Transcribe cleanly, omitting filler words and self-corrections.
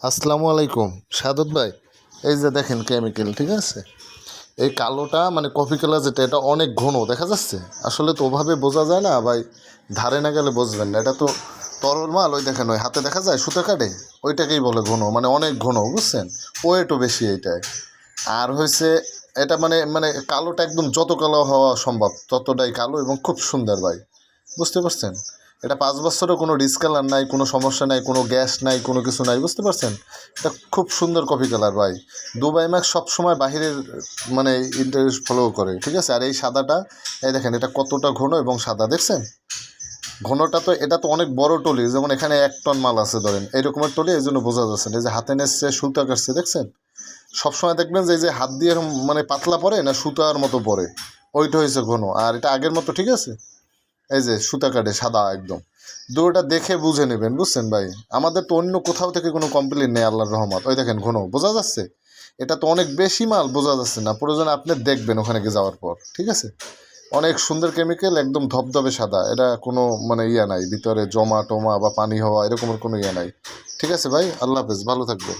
আসসালামু আলাইকুম সাদত ভাই। এই যে দেখেন কেমিক্যাল, ঠিক আছে। এই কালোটা মানে কফি কালার যেটা, এটা অনেক ঘন দেখা যাচ্ছে। আসলে তো ওভাবে বোঝা যায় না ভাই, ধারে না গেলে বুঝবেন না। এটা তো তরল মাল, ওই দেখেন ওই হাতে দেখা যায় সুতো কাটে, ওইটাকেই বলে ঘন, মানে অনেক ঘন, বুঝছেন। ওয়েটও বেশি এইটায়। আর হয়েছে এটা মানে মানে কালোটা একদম যত কালো হওয়া সম্ভব ততটাই কালো এবং খুব সুন্দর ভাই, বুঝতে পারছেন। এটা 5 বছরও কোনো ডিসকালার নাই, কোনো সমস্যা নাই, কোনো গ্যাস নাই, কোনো কিছু নাই, বুঝতে পারছেন। এটা খুব সুন্দর কফি কালার ভাই। দুবাই ম্যাক্স সবসময় বাহিরের মানে ইন্টারেস্ট ফলো করে, ঠিক আছে। আর এই সাদাটা, এই দেখেন এটা কতটা ঘন এবং সাদা, দেখছেন ঘনটা। তো এটা তো অনেক বড় টলি, যেমন এখানে 1 টন মাল আছে ধরেন, এইরকমের টলি, এই জন্য বোঝা যাচ্ছে না। এই যে হাতে নেচ্ছে সুতা কাটছে, দেখছেন। সবসময় দেখবেন যে এই যে হাত দিয়ে মানে পাতলা পরে না সুতার মতো পরে, ওইটা হয়েছে ঘন। আর এটা আগের মতো, ঠিক আছে। এই যে সুতা কাটে সাদা একদম। দুটোটা দেখে বুঝে নেবেন, বুঝছেন ভাই। আমাদের তো অন্য কোথাও থেকে কোনো কমপ্লেন নেই, আল্লাহর রহমত। ওই দেখেন ঘন বোঝা যাচ্ছে। এটা তো অনেক বেশি মাল, বোঝা যাচ্ছে না। প্রয়োজনে আপনি দেখবেন ওখানে গিয়ে যাওয়ার পর, ঠিক আছে। অনেক সুন্দর কেমিক্যাল, একদম ধবধবে সাদা। এটা কোনো মানে ইয়া নাই ভিতরে জমা টমা বা পানি হওয়া এরকমের কোনো ইয়া নাই। ঠিক আছে ভাই, আল্লাহ হাফেজ, ভালো থাকবেন।